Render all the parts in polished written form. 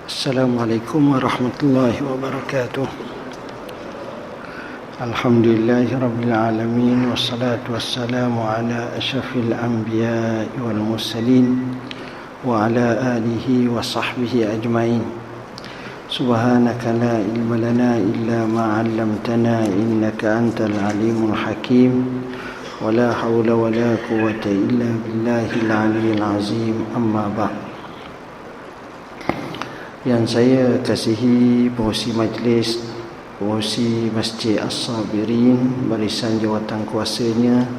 Assalamualaikum warahmatullahi wabarakatuh. Alhamdulillahi rabbil alamin, wassalatu wassalamu ala asyrafil anbiya'i wal mursalin wa ala alihi wa sahbihi ajmain. Subhanaka la ilma lana illa ma 'allamtana innaka antal alimul hakim. Wa la hawla wa la quwwata illa billahil aliyyil azim. Amma ba'd. Yang saya kasihi pengurusi majlis, pengurusi Masjid As-Sabirin, barisan jawatan kuasanya,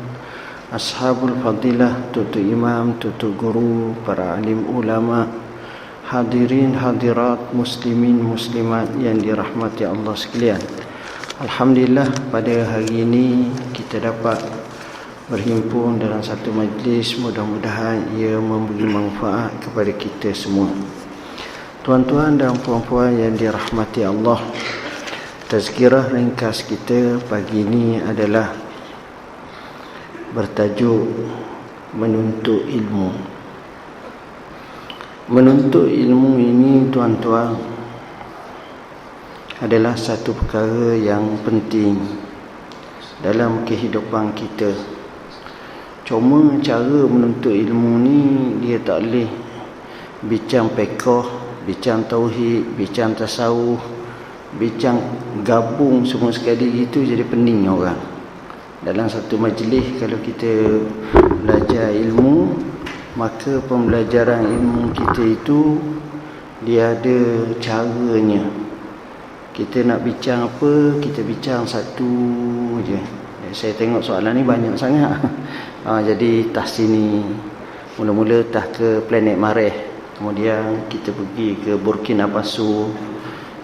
ashabul fadilah, tutu imam, tutu guru, para alim ulama, hadirin hadirat, muslimin muslimat yang dirahmati Allah sekalian. Alhamdulillah, pada hari ini kita dapat berhimpun dalam satu majlis. Mudah-mudahan ia memberi manfaat kepada kita semua. Tuan-tuan dan puan-puan yang dirahmati Allah, tazkirah ringkas kita pagi ini adalah bertajuk menuntut ilmu. Menuntut ilmu ini, tuan-tuan, adalah satu perkara yang penting dalam kehidupan kita. Cuma cara menuntut ilmu ni dia tak boleh bincang fiqh, bincang tauhid, bincang tasawuf, bincang gabung semua sekali itu jadi pening orang. Dalam satu majlis kalau kita belajar ilmu, maka pembelajaran ilmu kita itu dia ada caranya. Kita nak bincang apa, kita bincang satu je. Saya tengok soalan ni banyak sangat. Jadi tah sini, mula-mula tah ke planet Mareh, kemudian kita pergi ke Burkina Faso,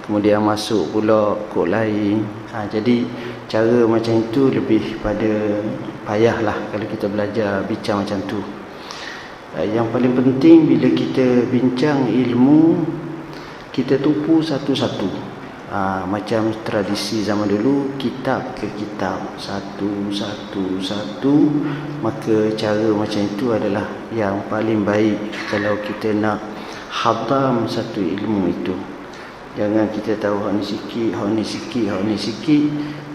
kemudian masuk pula kod lain. Jadi cara macam itu lebih pada payahlah kalau kita belajar bincang macam tu. Yang paling penting bila kita bincang ilmu, kita tumpu satu-satu. Macam tradisi zaman dulu, kitab ke kitab, satu. Maka cara macam itu adalah yang paling baik kalau kita nak hadam satu ilmu itu. Jangan kita tahu hak ni sikit,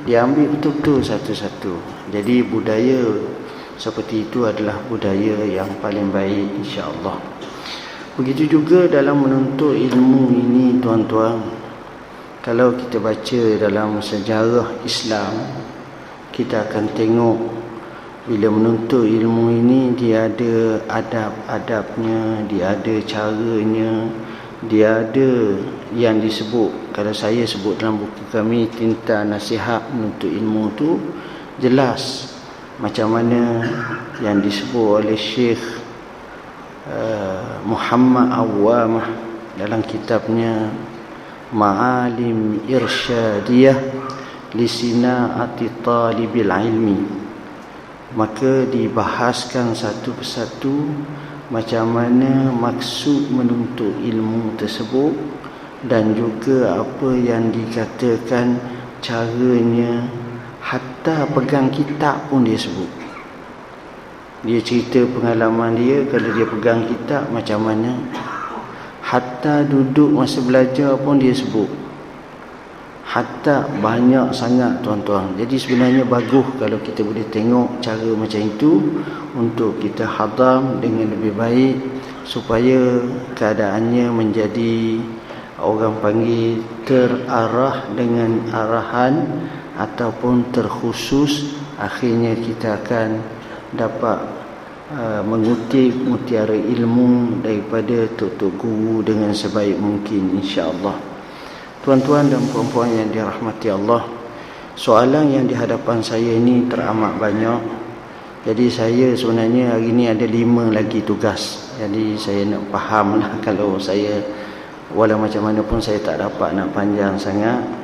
dia ambil betul-betul satu-satu. Jadi budaya seperti itu adalah budaya yang paling baik, insya-Allah. Begitu juga dalam menuntut ilmu ini, tuan-tuan. Kalau kita baca dalam sejarah Islam, kita akan tengok bila menuntut ilmu ini dia ada adab-adabnya, dia ada caranya, dia ada yang disebut, kalau saya sebut dalam buku kami Tinta Nasihat Menuntut Ilmu tu, jelas macam mana yang disebut oleh Syekh Muhammad Awwamah dalam kitabnya Ma'alim Irsyadiyah li Sina'ati Talibil Ilmi. Maka dibahaskan satu persatu macam mana maksud menuntut ilmu tersebut, dan juga apa yang dikatakan caranya. Hatta pegang kitab pun dia sebut. Dia cerita pengalaman dia kalau dia pegang kitab macam mana. Hatta duduk masa belajar pun dia sebut. Hatta banyak sangat, tuan-tuan. Jadi sebenarnya bagus kalau kita boleh tengok cara macam itu untuk kita hadam dengan lebih baik, supaya keadaannya menjadi, orang panggil, terarah dengan arahan ataupun terkhusus. Akhirnya kita akan dapat mengutip mutiara ilmu daripada tok-tok guru dengan sebaik mungkin, insya-Allah. Tuan-tuan dan puan-puan yang dirahmati Allah, soalan yang di hadapan saya ini teramat banyak. Jadi saya sebenarnya hari ini ada 5 lagi tugas. Jadi saya nak fahamlah kalau saya, walau macam mana pun saya tak dapat nak panjang sangat.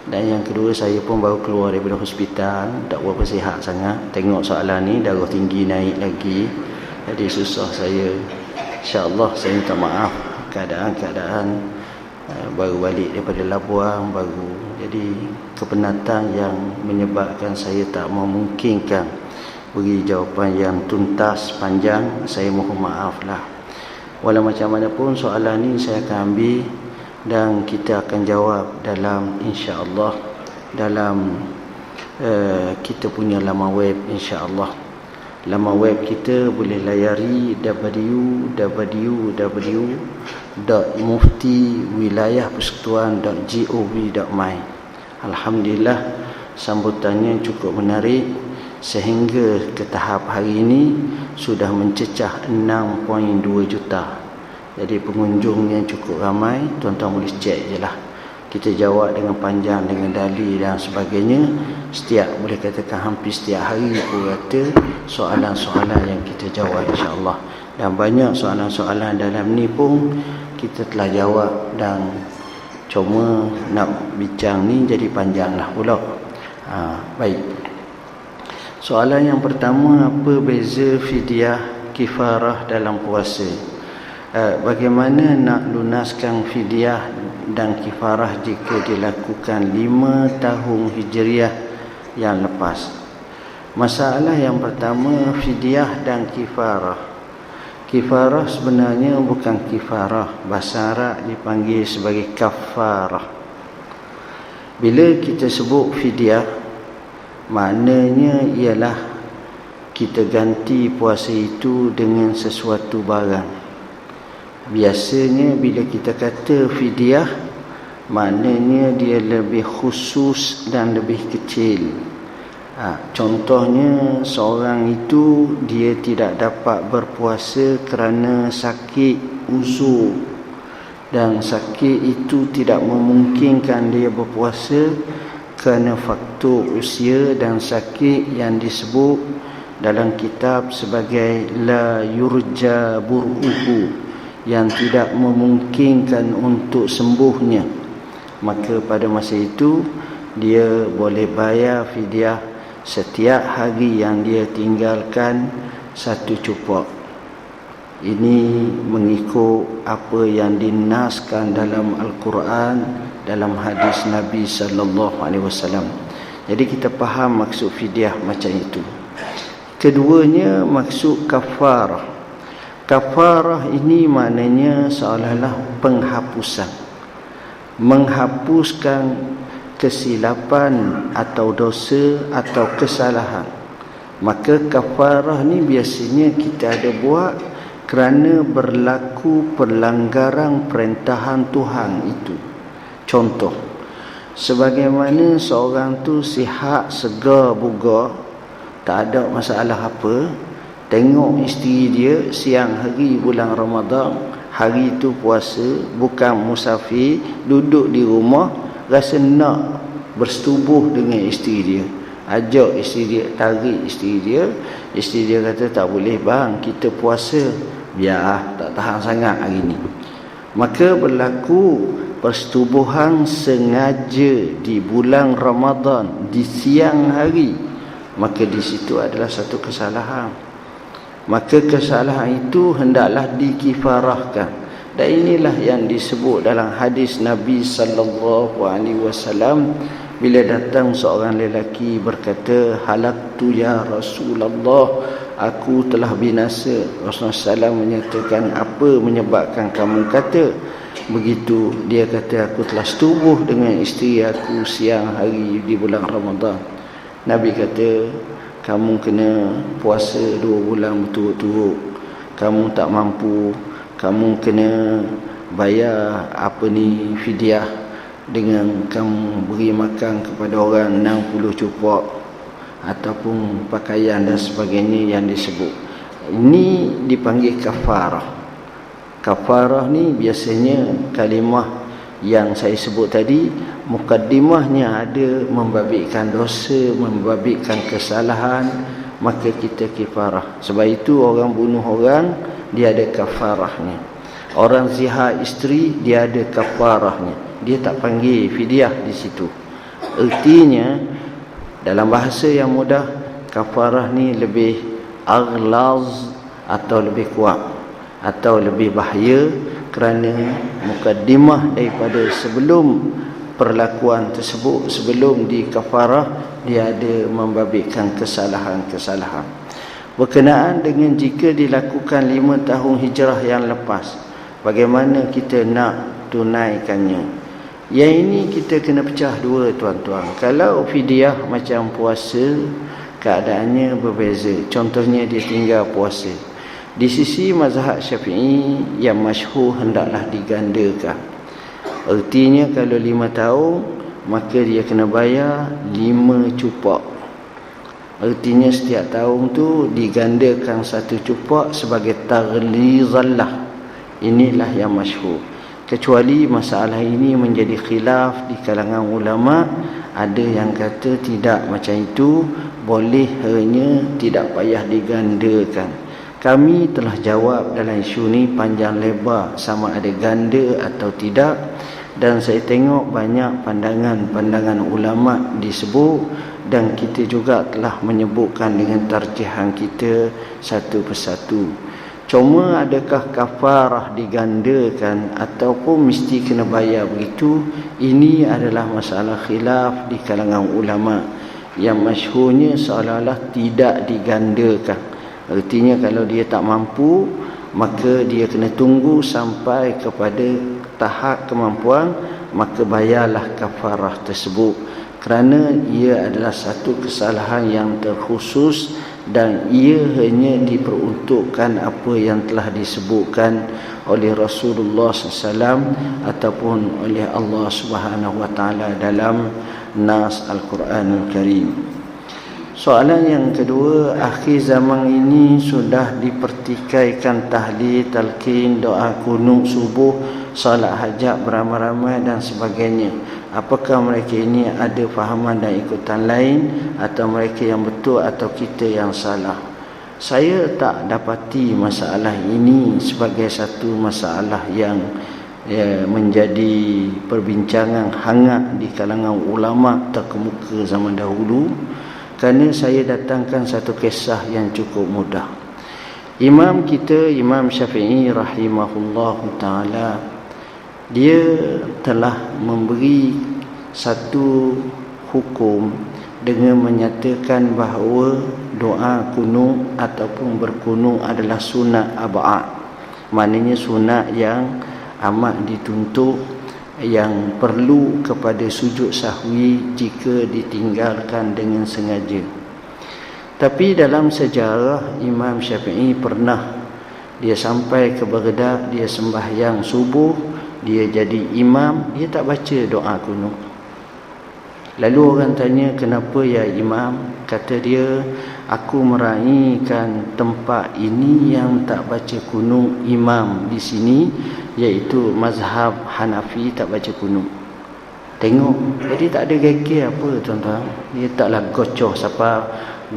Dan yang kedua, saya pun baru keluar daripada hospital, tak berapa sihat sangat. Tengok soalan ni, darah tinggi naik lagi, jadi susah saya. InsyaAllah saya minta maaf. Keadaan baru balik daripada Labuan, baru jadi kepenatan yang menyebabkan saya tak memungkinkan beri jawapan yang tuntas, panjang, saya mohon maaf lah. Walau macam mana pun soalan ni saya akan ambil dan kita akan jawab dalam insya-Allah dalam kita punya laman web insya-Allah. Laman web kita boleh layari www.muftiwilayahpersekutuan.gov.my. Alhamdulillah, sambutannya cukup menarik sehingga ke tahap hari ini sudah mencecah 6.2 juta. Jadi pengunjungnya cukup ramai. Tuan-tuan boleh cek je lah. Kita jawab dengan panjang, dengan dalil dan sebagainya. Boleh katakan hampir setiap hari pun kata soalan-soalan yang kita jawab insya-Allah. Dan banyak soalan-soalan dalam ni pun kita telah jawab, dan cuma nak bincang ni jadi panjang lah pula. Baik. Soalan yang pertama, apa beza fidyah kifarah dalam puasa? Bagaimana nak lunaskan fidyah dan kifarah jika dilakukan 5 tahun Hijriah yang lepas? Masalah yang pertama, fidyah dan kifarah. Kifarah sebenarnya bukan kifarah. Bahasa Arab dipanggil sebagai kafarah. Bila kita sebut fidyah, maknanya ialah kita ganti puasa itu dengan sesuatu barang. Biasanya bila kita kata fidyah, maknanya dia lebih khusus dan lebih kecil. Contohnya, seorang itu dia tidak dapat berpuasa kerana sakit uzur, dan sakit itu tidak memungkinkan dia berpuasa kerana faktor usia dan sakit yang disebut dalam kitab sebagai la yurja bur'uhu, yang tidak memungkinkan untuk sembuhnya. Maka pada masa itu dia boleh bayar fidyah setiap hari yang dia tinggalkan 1 cupok. Ini mengikut apa yang dinaskan dalam Al-Quran, dalam hadis Nabi SAW. Jadi kita faham maksud fidyah macam itu. Keduanya, maksud kafarah. Kafarah ini maknanya seolah-olah penghapusan, menghapuskan kesilapan atau dosa atau kesalahan. Maka kafarah ni biasanya kita ada buat kerana berlaku pelanggaran perintahan Tuhan itu. Contoh, sebagaimana seorang tu sihat, segar, bugar, tak ada masalah apa, tengok isteri dia siang hari bulan Ramadan, hari itu puasa, bukan musafir, duduk di rumah, rasa nak bersetubuh dengan isteri dia, ajak isteri dia, tarik isteri dia kata tak boleh bang, kita puasa, biar tak tahan sangat hari ni. Maka berlaku persetubuhan sengaja di bulan Ramadan di siang hari, maka di situ adalah satu kesalahan. Maka kesalahan itu hendaklah dikifarahkan. Dan inilah yang disebut dalam hadis Nabi SAW, bila datang seorang lelaki berkata, halaktu ya Rasulullah, aku telah binasa. Rasulullah SAW menyatakan, apa menyebabkan kamu kata begitu? Dia kata, aku telah setubuh dengan isteri aku siang hari di bulan Ramadan. Nabi kata, kamu kena puasa 2 bulan berturut-turut. Kamu tak mampu, kamu kena bayar fidyah dengan kamu beri makan kepada orang 60 cupok ataupun pakaian dan sebagainya yang disebut. Ini dipanggil kafarah. Kafarah ni biasanya kalimah yang saya sebut tadi, mukaddimahnya ada membabitkan dosa, membabitkan kesalahan, maka kita kifarah. Sebab itu orang bunuh orang, dia ada kafarahnya. Orang zihar isteri, dia ada kafarahnya. Dia tak panggil fidyah di situ. Artinya dalam bahasa yang mudah, kafarah ni lebih aghlaz atau lebih kuat atau lebih bahaya, kerana mukaddimah daripada sebelum perlakuan tersebut, sebelum dikafarah, dia ada membabitkan kesalahan-kesalahan. berkenaan dengan jika dilakukan 5 tahun hijrah yang lepas, bagaimana kita nak tunaikannya. Yang ini kita kena pecah dua, tuan-tuan. Kalau fidyah macam puasa, keadaannya berbeza. Contohnya dia tinggal puasa. Di sisi mazhab Syafi'i yang masyhur hendaklah digandakan. Artinya kalau 5 tahun, maka dia kena bayar 5 cupak. Artinya setiap tahun tu digandakan 1 cupak sebagai taghlizallah. Inilah yang masyhur. Kecuali masalah ini menjadi khilaf di kalangan ulama. Ada yang kata tidak macam itu, boleh hanya tidak payah digandakan. Kami telah jawab dalam isu ni panjang lebar sama ada ganda atau tidak, dan saya tengok banyak pandangan-pandangan ulama disebut, dan kita juga telah menyebutkan dengan tarjihan kita satu persatu. Cuma adakah kafarah digandakan ataupun mesti kena bayar begitu? Ini adalah masalah khilaf di kalangan ulama. Yang masyhurnya seolah-olah tidak digandakan. Artinya kalau dia tak mampu, maka dia kena tunggu sampai kepada tahap kemampuan, maka bayarlah kafarah tersebut. Kerana ia adalah satu kesalahan yang terkhusus, dan ia hanya diperuntukkan apa yang telah disebutkan oleh Rasulullah SAW ataupun oleh Allah Subhanahu Wa Taala dalam Nas Al-Quranul Karim. Soalan yang kedua, akhir zaman ini sudah dipertikaikan tahlil, talqin, doa kunut subuh, salat hajat beramai-ramai dan sebagainya. Apakah mereka ini ada fahaman dan ikutan lain, atau mereka yang betul atau kita yang salah? Saya tak dapati masalah ini sebagai satu masalah yang menjadi perbincangan hangat di kalangan ulama terkemuka zaman dahulu. Kerana saya datangkan satu kisah yang cukup mudah. Imam kita, Imam Syafi'i rahimahullah ta'ala, dia telah memberi satu hukum dengan menyatakan bahawa doa kunut ataupun berkunut adalah sunat ab'ad. Maknanya sunat yang amat dituntut, yang perlu kepada sujud sahwi jika ditinggalkan dengan sengaja. Tapi dalam sejarah, Imam Syafi'i pernah dia sampai ke Baghdad, dia sembahyang subuh, dia jadi imam, dia tak baca doa kunut. Lalu orang tanya, kenapa ya imam? Kata dia, aku meraihkan tempat ini yang tak baca kunut imam di sini, iaitu mazhab Hanafi tak baca kunut. Tengok, jadi tak ada gegek apa tuan-tuan. Dia taklah gocoh siapa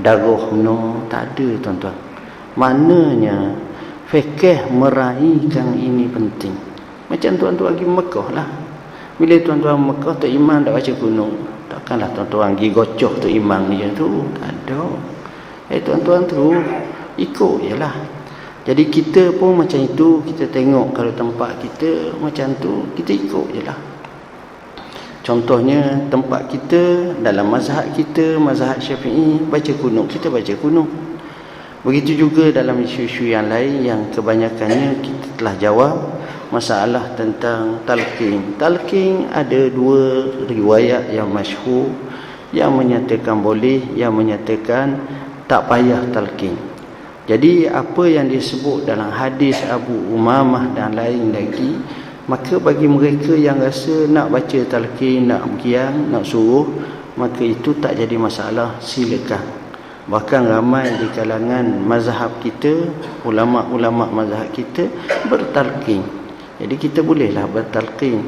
daruh no, tak ada tuan-tuan. Maknanya fikih meraihkan ini penting. Macam tuan-tuan pergi Mekah lah. Bila tuan-tuan Mekah tu imam tak baca kunut, takkanlah tuan-tuan pergi gocoh tu imam dia tu. Tak ada. Tuan-tuan tu ikut je lah. Jadi kita pun macam itu, kita tengok kalau tempat kita macam tu, kita ikut je lah. Contohnya tempat kita, dalam mazhab kita, mazhab Syafi'i, baca kunut, kita baca kunut. Begitu juga dalam isu-isu yang lain yang kebanyakannya kita telah jawab. Masalah tentang talqin. Talqin ada 2 riwayat yang masyhur, yang menyatakan boleh, yang menyatakan tak payah talqin. Jadi apa yang disebut dalam hadis Abu Umamah dan lain lagi, maka bagi mereka yang rasa nak baca talqin, nak berkiang, nak suruh, maka itu tak jadi masalah, silakan. Bahkan ramai di kalangan mazhab kita, ulama-ulama mazhab kita bertalqin. Jadi kita bolehlah bertalqin.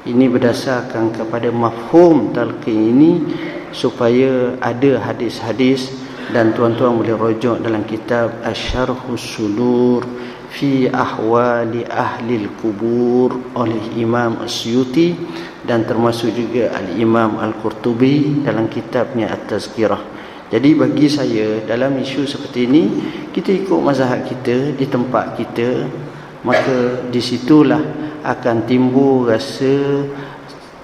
Ini berdasarkan kepada mafhum talqin ini, supaya ada hadis-hadis. Dan tuan-tuan boleh rujuk dalam kitab Asy-Syarhus Sudur fi Ahwali Ahlil Kubur oleh Imam Asyuti, dan termasuk juga Al-Imam Al-Qurtubi dalam kitabnya At-Tazkirah. Jadi bagi saya, dalam isu seperti ini, kita ikut mazhab kita di tempat kita, maka disitulah akan timbul rasa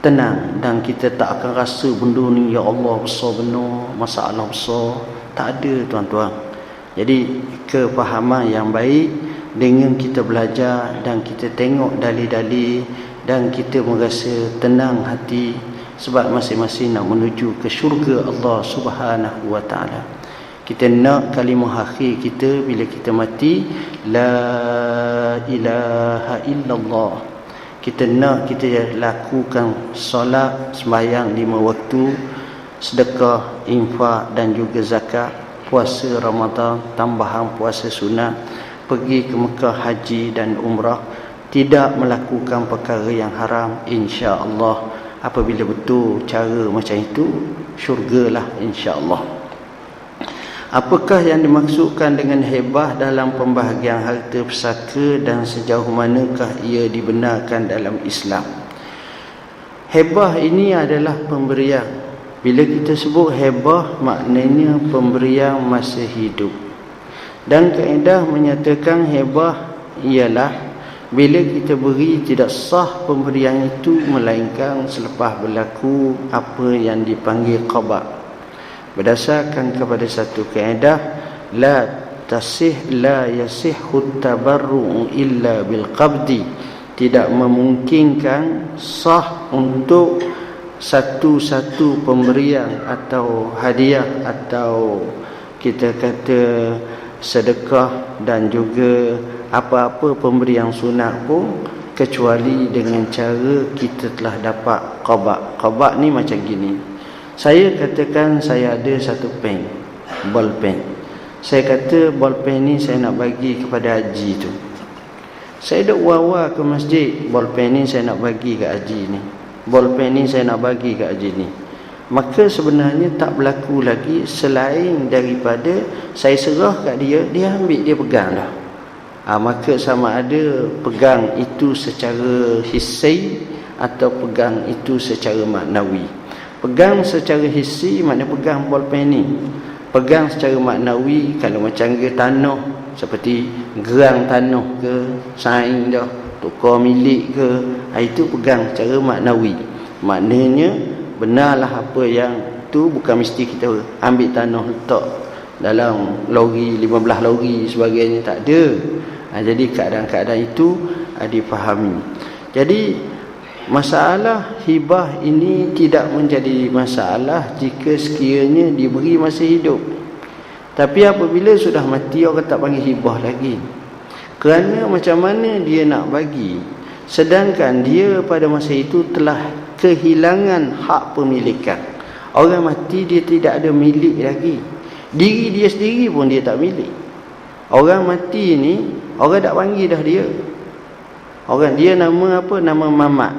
tenang, dan kita tak akan rasa benda ni ya Allah besar benar, masalah besar. Tak ada tuan-tuan. Jadi kefahaman yang baik dengan kita belajar dan kita tengok dalil-dalil dan kita merasa tenang hati sebab masing-masing nak menuju ke syurga Allah Subhanahu wa taala. Kita nak kalimah akhir kita bila kita mati, la ilaha illallah. Kita nak kita lakukan solat, sembahyang 5 waktu, sedekah, infak dan juga zakat, puasa Ramadan, tambahan puasa sunat, pergi ke Mekah haji dan umrah, tidak melakukan perkara yang haram, insya-Allah. Apabila betul cara macam itu, syurgalah insya-Allah. Apakah yang dimaksudkan dengan hebah dalam pembahagian harta pusaka dan sejauh manakah ia dibenarkan dalam Islam? Hebah ini adalah pemberian. Bila kita sebut hebah, maknanya pemberian masa hidup. Dan kaedah menyatakan hebah ialah bila kita beri tidak sah pemberian itu melainkan selepas berlaku apa yang dipanggil qada. Berdasarkan kepada satu kaedah, la yasihhu tabarru illa bil qabdi, tidak memungkinkan sah untuk satu-satu pemberian atau hadiah atau kita kata sedekah dan juga apa-apa pemberian sunat pun kecuali dengan cara kita telah dapat qada. Qada ni macam gini. Saya katakan saya ada satu pen, ball pen. Saya kata ball pen ni saya nak bagi kepada haji tu. Saya dah wawa ke masjid, ball pen ni saya nak bagi kat haji ni. Ball pen ni saya nak bagi kat haji ni. Maka sebenarnya tak berlaku lagi selain daripada saya serah kat dia, dia ambil, dia pegang dah. Maka sama ada pegang itu secara hissi atau pegang itu secara maknawi. Pegang secara hissi maknanya pegang bolpen ni. Pegang secara maknawi kalau macam ke tanah, seperti gerang tanah ke, saing dah, tukar milik ke, itu pegang secara maknawi. Maknanya benarlah apa yang tu, bukan mesti kita ambil tanah letak dalam lori, 15 lori sebagainya, tak ada. Jadi keadaan-keadaan itu dipahami. Jadi masalah hibah ini tidak menjadi masalah jika sekiranya diberi masa hidup. Tapi apabila sudah mati, orang tak panggil hibah lagi. Kerana macam mana dia nak bagi, sedangkan dia pada masa itu telah kehilangan hak pemilikan. Orang mati dia tidak ada milik lagi. Diri dia sendiri pun dia tak milik. Orang mati ni, orang tak panggil dah dia. Orang dia nama apa? Nama Mamat.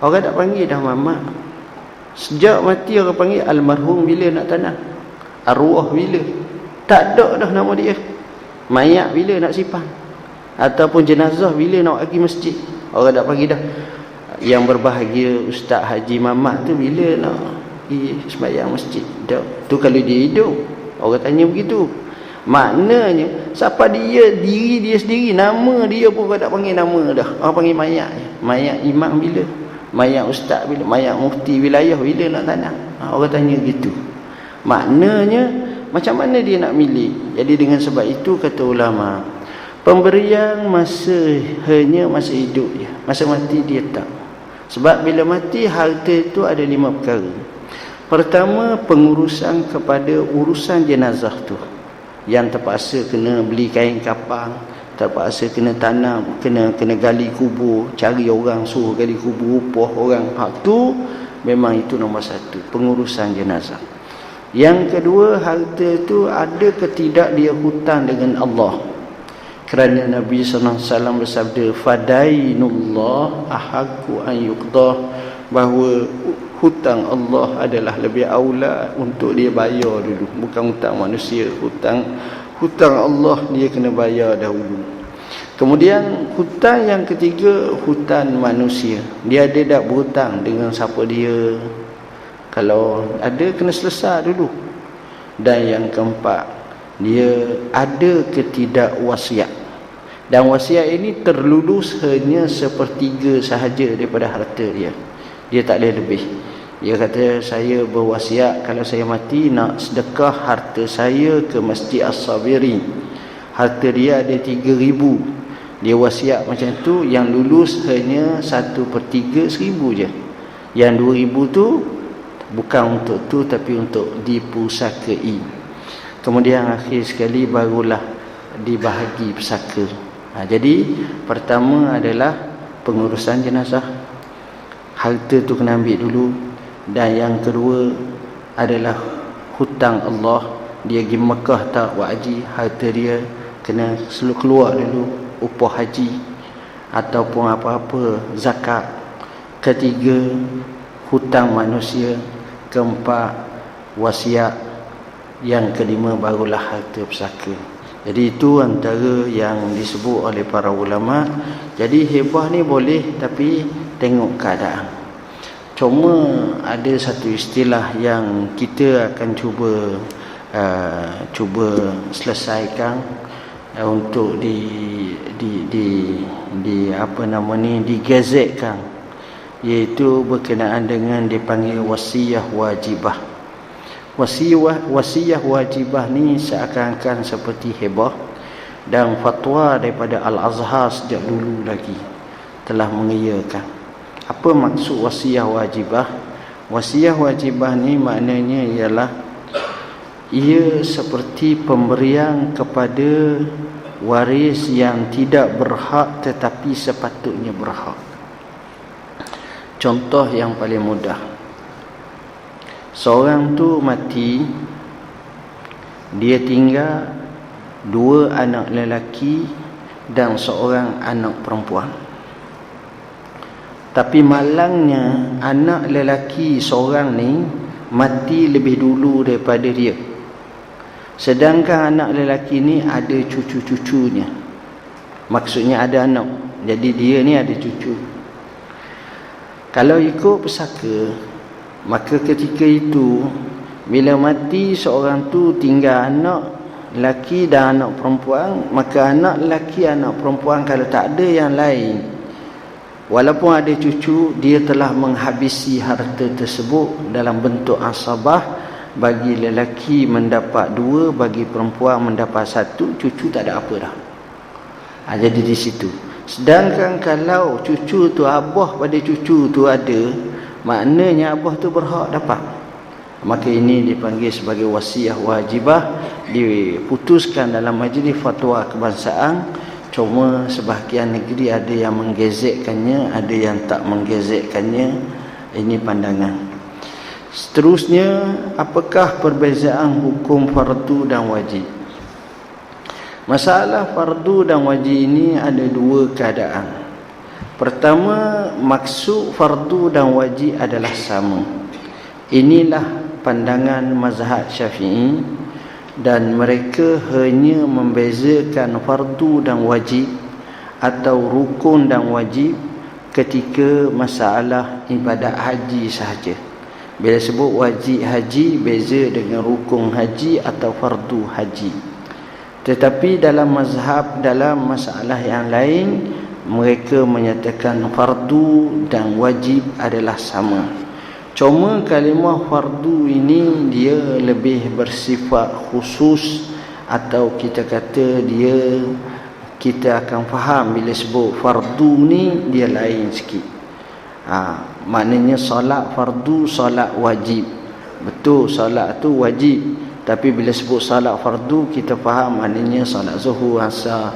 Orang tak panggil dah Mamat. Sejak mati orang panggil almarhum bila nak tanam. Arwah bila. Tak ada dah nama dia. Mayat bila nak simpan. Ataupun jenazah bila nak pergi masjid. Orang tak panggil dah. Yang berbahagia Ustaz Haji Mamat tu bila nak pergi sembahyang masjid. Dah. Tu kalau dia hidup. Orang tanya begitu. Maknanya siapa dia, diri dia sendiri, nama dia pun orang tak panggil nama dah. Orang panggil mayat. Mayat imam bila? Mayat ustaz bila? Mayat mufti wilayah bila nak tanam? Orang tanya gitu. Maknanya macam mana dia nak milik? Jadi dengan sebab itu kata ulama, pemberian hanya masa hidup je. Masa mati dia tak. Sebab bila mati harta itu ada 5 perkara. Pertama, pengurusan kepada urusan jenazah tu. Yang terpaksa kena beli kain kapang, terpaksa kena tanam, kena gali kubur, cari orang suruh gali kubur, upah orang. Hak tu memang itu nombor 1, pengurusan jenazah. Yang kedua, harta itu ada ke tidak dia hutang dengan Allah. Kerana Nabi SAW bersabda, fadainullah ahaqqu an yuqdah, bahawa hutang Allah adalah lebih aula untuk dia bayar dulu, bukan hutang manusia. Hutang Allah dia kena bayar dahulu. Kemudian hutang yang ketiga, hutang manusia. Dia ada tak berhutang dengan siapa dia? Kalau ada, kena selesai dulu. Dan yang keempat, dia ada ke tidak wasiat. Dan wasiat ini terlulus hanya 1/3 sahaja daripada harta dia. Dia tak boleh lebih. Dia kata, saya berwasiat kalau saya mati nak sedekah harta saya ke Masjid As-Sabiri. Harta dia ada 3,000. Dia wasiat macam tu, yang lulus hanya 1/3 1,000 je. Yang 2,000 tu bukan untuk tu, tapi untuk dipusakai. Kemudian akhir sekali barulah dibahagi pusaka. Jadi pertama adalah pengurusan jenazah. Harta tu kena ambil dulu. Dan yang kedua adalah hutang Allah. Dia pergi Mekah tak buat haji, harta dia kena selalu keluar dulu, upah haji ataupun apa-apa, zakat. Ketiga, hutang manusia. Keempat, wasiat. Yang kelima barulah harta pusaka. Jadi itu antara yang disebut oleh para ulama. Jadi hebah ni boleh, tapi tengok keadaan. Cuma ada satu istilah yang kita akan cuba selesaikan untuk digazetkan, iaitu berkenaan dengan dipanggil wasiyah wajibah. Wasiyah wajibah ni seakan-akan seperti hebah, dan fatwa daripada Al-Azhar sejak dulu lagi telah mengiyakan. Apa maksud wasiyah wajibah? Wasiyah wajibah ni maknanya ialah ia seperti pemberian kepada waris yang tidak berhak tetapi sepatutnya berhak. Contoh yang paling mudah, seorang tu mati, dia tinggal 2 anak lelaki dan seorang anak perempuan. Tapi malangnya anak lelaki seorang ni mati lebih dulu daripada dia. Sedangkan anak lelaki ni ada cucu-cucunya. Maksudnya ada anak, jadi dia ni ada cucu. Kalau ikut pusaka, maka ketika itu bila mati seorang tu tinggal anak lelaki dan anak perempuan, maka anak lelaki, anak perempuan kalau tak ada yang lain, walaupun ada cucu, dia telah menghabisi harta tersebut dalam bentuk asabah. Bagi lelaki mendapat 2, bagi perempuan mendapat 1, cucu tak ada apa dah. Jadi di situ. Sedangkan kalau cucu tu, abah pada cucu tu ada, maknanya abah tu berhak dapat. Maka ini dipanggil sebagai wasiyah wajibah, diputuskan dalam majlis fatwa kebangsaan. Cuma sebahagian negeri ada yang menggezetkannya, ada yang tak menggezetkannya. Ini pandangan. Seterusnya, apakah perbezaan hukum fardu dan wajib? Masalah fardu dan wajib ini ada 2 keadaan. Pertama, maksud fardu dan wajib adalah sama. Inilah pandangan mazhab Syafi'i, dan mereka hanya membezakan fardu dan wajib atau rukun dan wajib ketika masalah ibadat haji sahaja. Bila sebut wajib haji, beza dengan rukun haji atau fardu haji. Tetapi dalam mazhab, dalam masalah yang lain, mereka menyatakan fardu dan wajib adalah sama. Cuma kalimah fardu ini dia lebih bersifat khusus, atau kita kata kita akan faham bila sebut fardu ni dia lain sikit. Maknanya solat fardu, solat wajib. Betul, solat tu wajib, tapi bila sebut solat fardu, kita faham maknanya solat zuhur, asar.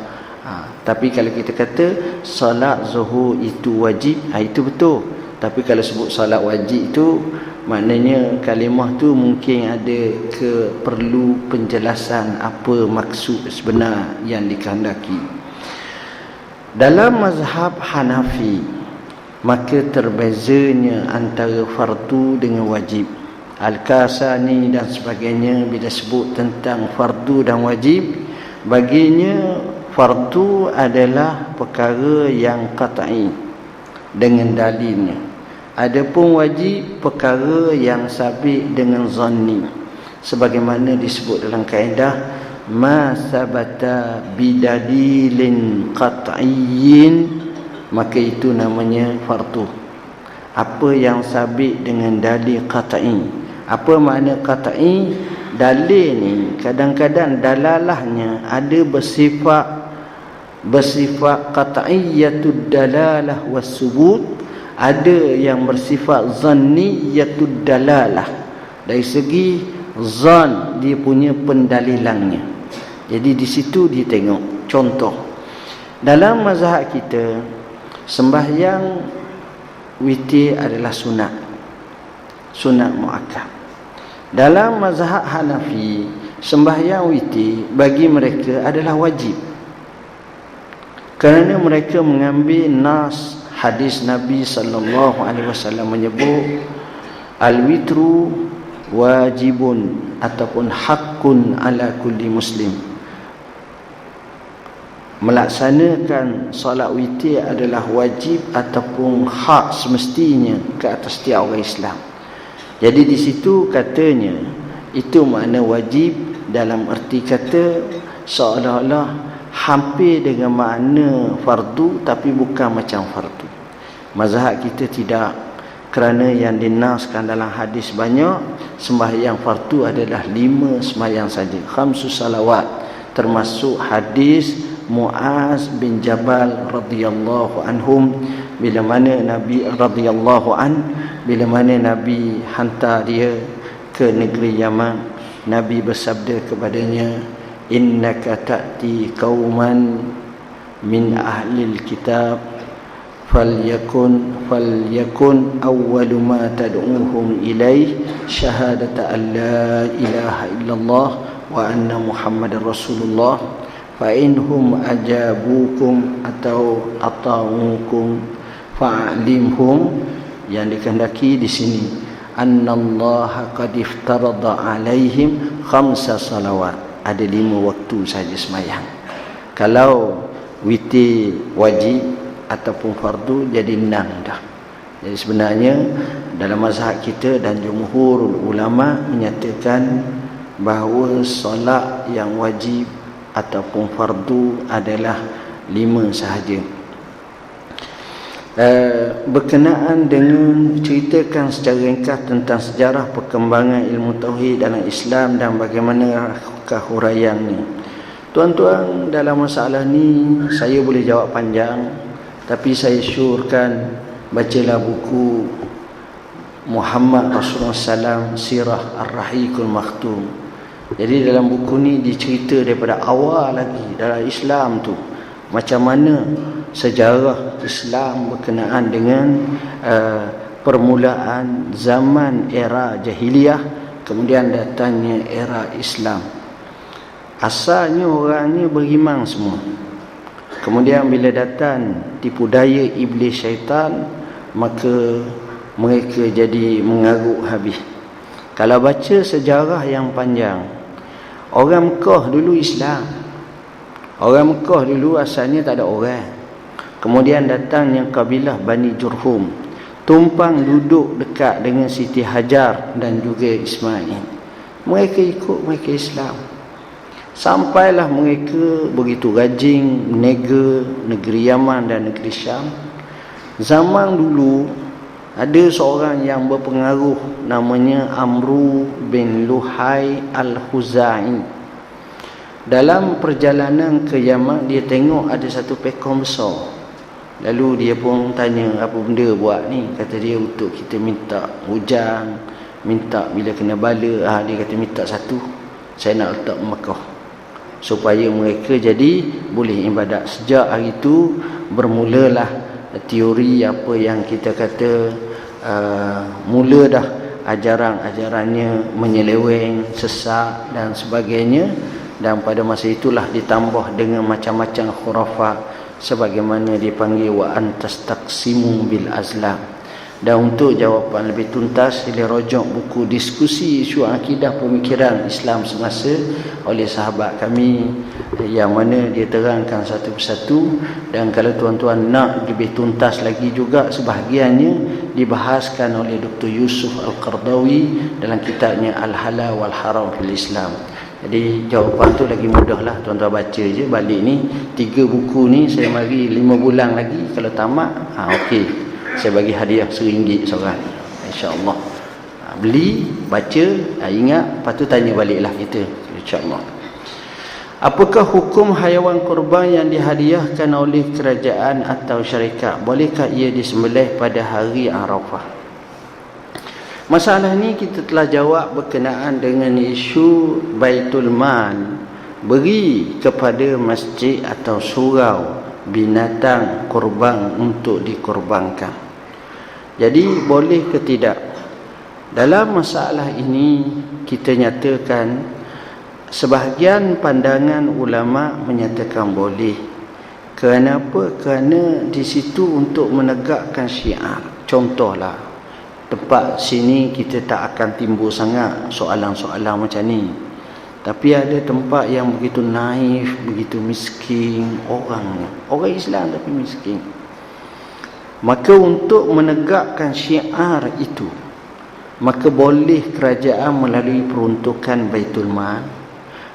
Tapi kalau kita kata solat zuhur itu wajib, itu betul. Tapi kalau sebut solat wajib itu, maknanya kalimah tu mungkin ada perlu penjelasan apa maksud sebenar yang dikehendaki. Dalam mazhab Hanafi, maka terbezanya antara fardu dengan wajib. Al-Kasani dan sebagainya bila sebut tentang fardu dan wajib, baginya fardu adalah perkara yang qat'i dengan dalilnya. Adapun wajib perkara yang sabit dengan zanni. Sebagaimana disebut dalam kaedah ma sabata bidalilin qat'iyyin, maka itu namanya fardu. apa yang sabit dengan dalil qat'i. Apa makna qat'i? Dalil ni kadang-kadang dalalahnya ada bersifat qat'iyatud dalalah was subut, ada yang bersifat zanniyatud dalalah, dari segi zan dia punya pendalilannya. Jadi di situ dia tengok. Contoh, dalam mazhab kita sembahyang witir adalah sunat muakkad. Dalam mazhab Hanafi sembahyang witir bagi mereka adalah wajib, kerana mereka mengambil nas hadis Nabi sallallahu alaihi wasallam menyebut al-witru wajibun ataupun haqqun ala kulli muslim. Melaksanakan solat witir adalah wajib ataupun hak semestinya ke atas setiap orang Islam. Jadi di situ katanya itu makna wajib dalam erti kata seolah-olah hampir dengan makna fardu tapi bukan macam fardu. Mazhab kita tidak, kerana yang dinaskan dalam hadis banyak. Sembahyang fardu adalah 5 sembahyang saja, 5 salawat, termasuk hadis Muaz bin Jabal radhiyallahu anhum, bila mana Nabi radhiyallahu bila mana Nabi hantar dia ke negeri Yaman, Nabi bersabda kepadanya, innaka ta'ti qauman min ahlil kitab falyakun awwalu ma tad'uhum ilaih syahadata an la ilaha illallah wa anna muhammadar rasulullah fa inhum ajabukum atau ata'ukum fa'limhum. Yang dikehendaki di sini annallaha qad iftarada alaihim 5 salawat, ada 5 waktu saja sembahyang. Kalau witir wajib ataupun fardu jadi 6 dah. Jadi sebenarnya dalam mazhab kita dan jumhur ulama menyatakan bahawa solat yang wajib ataupun fardu adalah 5 sahaja. Berkenaan dengan ceritakan secara ringkas tentang sejarah perkembangan ilmu tauhid dalam Islam dan bagaimana huraiannya. Tuan-tuan, dalam masalah ni saya boleh jawab panjang, tapi saya syorkan bacalah buku Muhammad Rasulullah SAW Sirah Ar-Rahiqul Makhtum. Jadi dalam buku ni dicerita daripada awal lagi dalam Islam tu, macam mana sejarah Islam berkenaan dengan permulaan zaman era jahiliyah, kemudian datangnya era Islam. Asalnya orangnya beriman semua, kemudian bila datang tipu daya iblis syaitan, maka mereka jadi mengarut habis. Kalau baca sejarah yang panjang, orang Mekah dulu Islam. Orang Mekah dulu asalnya tak ada orang. Kemudian datangnya kabilah Bani Jurhum, tumpang duduk dekat dengan Siti Hajar dan juga Ismail. Mereka ikut, mereka Islam. Sampailah mereka begitu rajin menega negeri Yaman dan negeri Syam. Zaman dulu ada seorang yang berpengaruh, namanya Amru bin Luhai Al-Khuzai. Dalam perjalanan ke Yaman, dia tengok ada satu pekong besar. Lalu dia pun tanya, apa benda buat ni? Kata dia, untuk kita minta hujan, minta bila kena bala. Dia kata minta satu, saya nak letak Mekah, supaya mereka jadi boleh ibadat. Sejak hari itu bermulalah teori apa yang kita kata mula dah ajaran-ajarannya menyeleweng, sesat dan sebagainya. Dan pada masa itulah ditambah dengan macam-macam khurafat, sebagaimana dipanggil wa antas taqsimu bil azlam. Dan untuk jawapan lebih tuntas, sila rujuk buku diskusi isu akidah pemikiran Islam semasa oleh sahabat kami, yang mana dia terangkan satu persatu. Dan kalau tuan-tuan nak lebih tuntas lagi juga, sebahagiannya dibahaskan oleh Dr. Yusuf Al-Qardawi dalam kitabnya Al-Halal wal Haram fil Islam. Jadi jawapan tu lagi mudah lah, tuan-tuan baca je balik ni. 3 buku ni saya mari 5 bulan lagi, kalau tamat okey. saya bagi hadiah RM1 seorang, insya-Allah. Beli, baca, ingat, lepas tu tanya baliklah kita, insya-Allah. Apakah hukum haiwan kurban yang dihadiahkan oleh kerajaan atau syarikat? Bolehkah ia disembelih pada hari Arafah? Masalah ni kita telah jawab berkenaan dengan isu Baitul Mal, beri kepada masjid atau surau binatang kurban untuk dikorbankan. Jadi boleh ke tidak? Dalam masalah ini kita nyatakan sebahagian pandangan ulama menyatakan boleh. Kenapa? Kerana di situ untuk menegakkan syiar. Contohlah, tempat sini kita tak akan timbul sangat soalan-soalan macam ni. Tapi ada tempat yang begitu naif, begitu miskin orang Islam tapi miskin. Maka untuk menegakkan syiar itu, maka boleh kerajaan melalui peruntukan Baitul Mal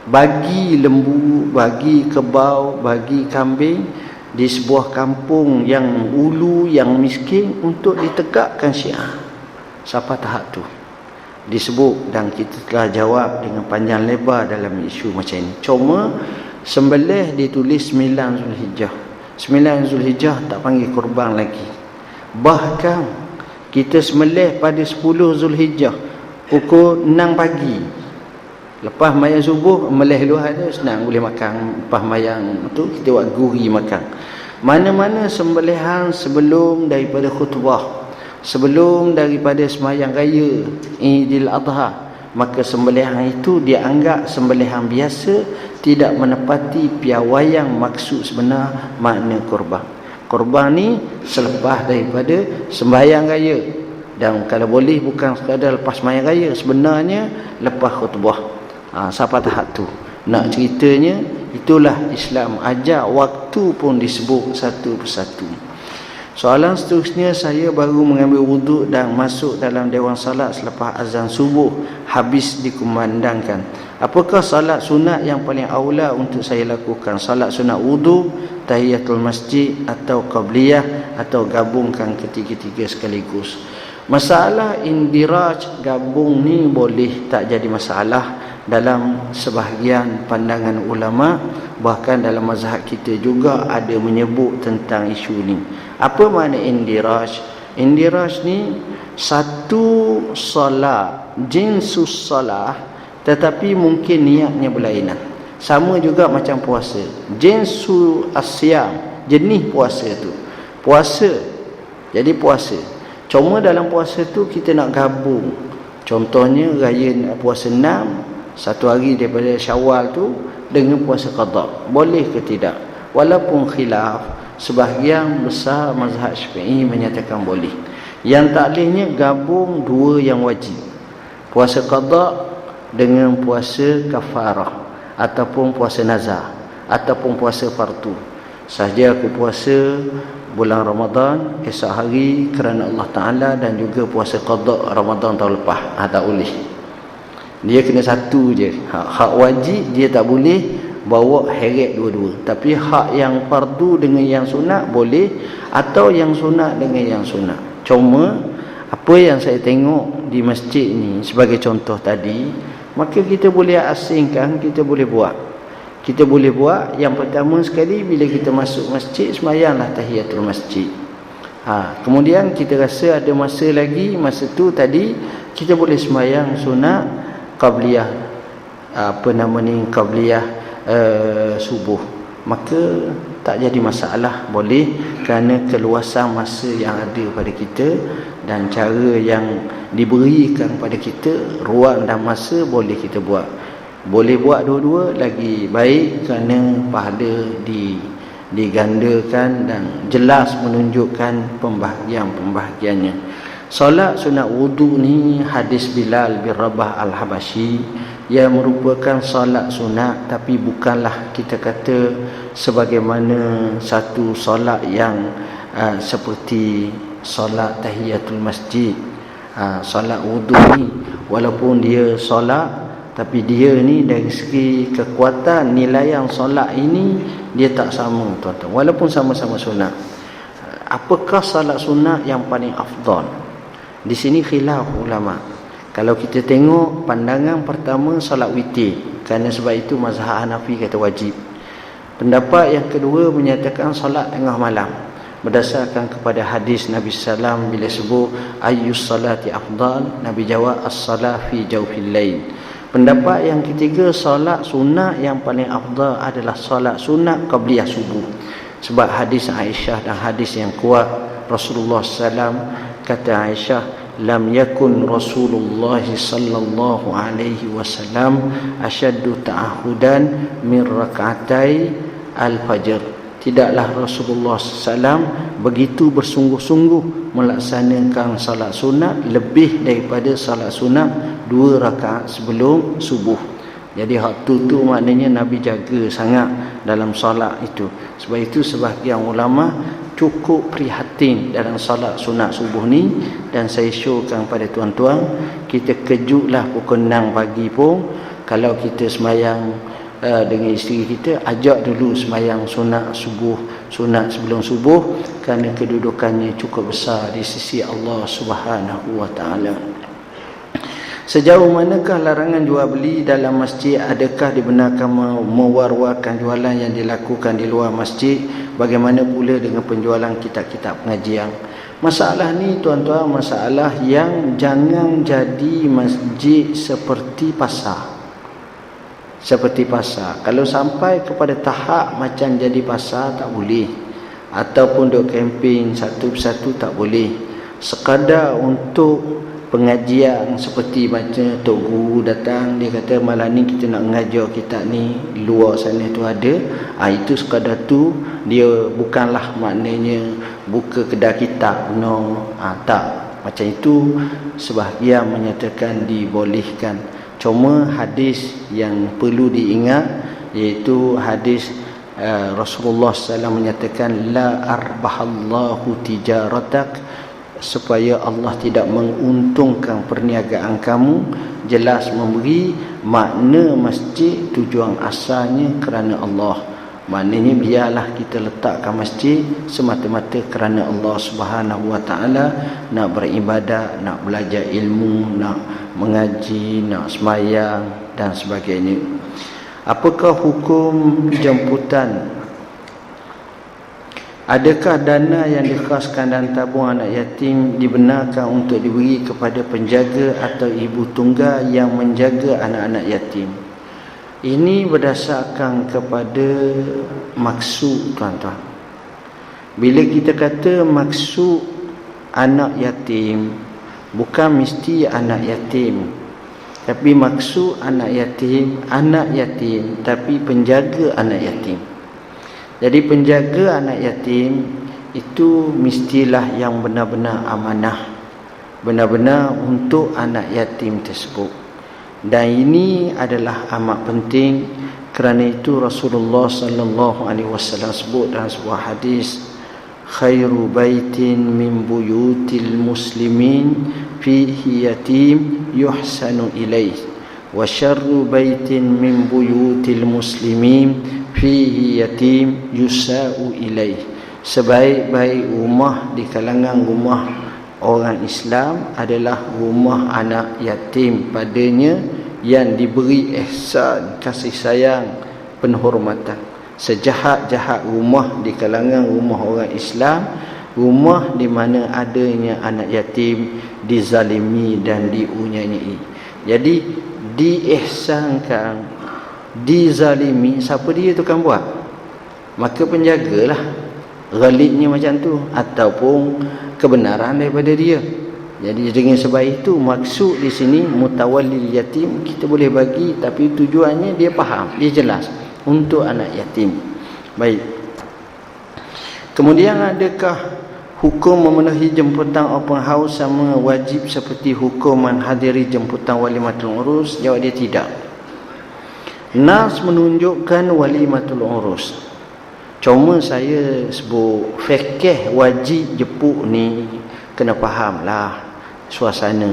bagi lembu, bagi kebau, bagi kambing di sebuah kampung yang ulu, yang miskin, untuk ditegakkan syiar. Sampai tahap tu disebut, dan kita telah jawab dengan panjang lebar dalam isu macam ini. Cuma sembelih ditulis 9 Zulhijjah. 9 Zulhijjah tak panggil kurban lagi. Bahkan kita sembelih pada 10 Zulhijjah pukul 6 pagi. Lepas mayang subuh, melih luar tu senang boleh makan. Lepas mayang tu kita buat guri makan. Mana-mana sembelihan sebelum daripada khutbah, sebelum daripada semayang raya Idul Adha, maka sembelihan itu dianggap sembelihan biasa, tidak menepati piawaian maksud sebenar makna korban. Korban ni selepas daripada sembahyang raya, dan kalau boleh bukan sekadar lepas sembahyang raya, sebenarnya lepas khutbah. Sampai tahap tu. Nak ceritanya, itulah Islam ajar, waktu pun disebut satu persatu. Soalan seterusnya, saya baru mengambil wuduk dan masuk dalam dewan salat selepas azan subuh habis dikumandangkan. Apakah salat sunat yang paling aula untuk saya lakukan? Salat sunat wuduk, tahiyatul masjid, atau qabliyah, atau gabungkan ketiga-tiga sekaligus? Masalah indiraj gabung ni boleh, tak jadi masalah dalam sebahagian pandangan ulama. Bahkan dalam mazhab kita juga ada menyebut tentang isu ni. Apa makna indiraj? Indiraj ni satu solat, jinsus solat, tetapi mungkin niatnya berlainan. Sama juga macam puasa, jinsu asyam, jenis puasa tu puasa. Jadi puasa, cuma dalam puasa tu kita nak gabung. Contohnya raya puasa 6, satu hari daripada Syawal tu dengan puasa qada, boleh ke tidak? Walaupun khilaf, sebahagian besar mazhab Syafi'i menyatakan boleh. Yang tak bolehnya gabung dua yang wajib, puasa qada dengan puasa kafarah, ataupun puasa nazar, ataupun puasa fardu. Sahaja aku puasa bulan Ramadan esok hari kerana Allah Ta'ala, dan juga puasa qada Ramadan tahun lepas, tak boleh. Dia kena satu je. Hak wajib dia tak boleh bawa heret dua-dua. Tapi hak yang fardu dengan yang sunat boleh, atau yang sunat dengan yang sunat. Cuma apa yang saya tengok di masjid ni sebagai contoh tadi, maka kita boleh asingkan, kita boleh buat. Kita boleh buat yang pertama sekali, bila kita masuk masjid, semayanglah tahiyatul masjid. Kemudian kita rasa ada masa lagi, masa tu tadi kita boleh semayang sunat qabliyah, qabliyah subuh. Maka tak jadi masalah, boleh, kerana keluasan masa yang ada pada kita dan cara yang diberikan pada kita, ruang dan masa, boleh kita buat. Boleh buat dua-dua lagi baik, kerana pahala digandakan dan jelas menunjukkan pembahagian-pembahagiannya. Solat sunat wudu ni hadis Bilal bin Rabah Al-Habashi, yang merupakan solat sunat, tapi bukanlah kita kata sebagaimana satu solat yang seperti solat tahiyatul masjid. Solat wudu ni walaupun dia solat, tapi dia ni dari segi kekuatan nilaian solat ini dia tak sama tuan-tuan, walaupun sama-sama sunat. apakah salat sunat yang paling afdal? Di sini khilaf ulama. Kalau kita tengok pandangan pertama salat witir, kerana sebab itu mazhab Hanafi kata wajib. Pendapat yang kedua menyatakan salat tengah malam, berdasarkan kepada hadis Nabi sallam bila sebut ayyus salati afdal, Nabi jawab as-salah fi jawfil lail. Pendapat yang ketiga, salat sunat yang paling afdal adalah salat sunat qabliyah subuh. Sebab hadis Aisyah dan hadis yang kuat, Rasulullah sallam kata Aisyah, lam yakun Rasulullah sallallahu alaihi wasallam asyaddu ta'ahudan min rak'atai al-fajr. Tidaklah Rasulullah SAW begitu bersungguh-sungguh melaksanakan salat sunat lebih daripada salat sunat 2 rakaat sebelum subuh. Jadi hak tu maknanya Nabi jaga sangat dalam salat itu. Sebab itu sebahagian ulama cukup prihatin dalam salat sunat subuh ni. Dan saya syorkan pada tuan-tuan, kita kejutlah pukul 6 pagi pun, kalau kita semayang dengan isteri kita, ajak dulu semayang sunat subuh, sunat sebelum subuh, kerana kedudukannya cukup besar di sisi Allah Subhanahu wa taala. Sejauh manakah larangan jual beli dalam masjid? Adakah dibenarkan mewar-warkan jualan yang dilakukan di luar masjid? Bagaimana pula dengan penjualan kitab-kitab pengajian? Masalah ni tuan-tuan, masalah yang jangan jadi masjid seperti pasar. Seperti pasar. Kalau sampai kepada tahap macam jadi pasar, tak boleh. Ataupun duk camping satu persatu, tak boleh. Sekadar untuk pengajian, seperti macam Tok Guru datang, dia kata malam ni kita nak mengajar kitab ni, luar sana tu ada, itu sekadar tu, dia bukanlah maknanya buka kedai kitab, no. Tak, macam itu sebahagian menyatakan dibolehkan. Cuma hadis yang perlu diingat, iaitu hadis Rasulullah SAW menyatakan la arbahallahu tijaratak, supaya Allah tidak menguntungkan perniagaan kamu. Jelas memberi makna masjid tujuan asalnya kerana Allah. Maknanya biarlah kita letakkan masjid semata-mata kerana Allah Subhanahu wa taala, nak beribadat, nak belajar ilmu, nak mengaji, nak semayang dan sebagainya. Apakah hukum jemputan? Adakah dana yang dikhaskan dan tabung anak yatim dibenarkan untuk diberi kepada penjaga atau ibu tunggal yang menjaga anak-anak yatim? Ini berdasarkan kepada maksud, tuan-tuan. Bila kita kata maksud anak yatim, bukan mesti anak yatim, tapi maksud anak yatim tapi penjaga anak yatim. Jadi penjaga anak yatim itu mestilah yang benar-benar amanah, benar-benar untuk anak yatim tersebut. Dan ini adalah amat penting. Kerana itu Rasulullah sallallahu alaihi wasallam sebut dalam sebuah hadis, khairu baitin min buyutil muslimin fihi yatim yuhsanu ilaih, wa syarru baitin min buyutil muslimin fihi yatim yusa'u ilaih. Sebaik-baik rumah di kalangan rumah orang Islam adalah rumah anak yatim padanya, yang diberi ihsan, kasih sayang, penghormatan. Sejahat-jahat rumah di kalangan rumah orang Islam, rumah di mana adanya anak yatim dizalimi dan diunyanyai. Jadi diihsankan, dizalimi, siapa dia tukang buat? Maka penjagalah, ghalibnya macam tu, ataupun kebenaran daripada dia. Jadi dengan sebab itu maksud di sini mutawallil yatim kita boleh bagi, tapi tujuannya dia faham, dia jelas untuk anak yatim. Baik. Kemudian adakah hukum memenuhi jemputan open house sama wajib seperti hukum menghadiri jemputan walimatul urus? Jawab dia tidak. Nas menunjukkan walimatul urus. Cuma saya sebut fikih wajib jemput ni kena fahamlah suasana.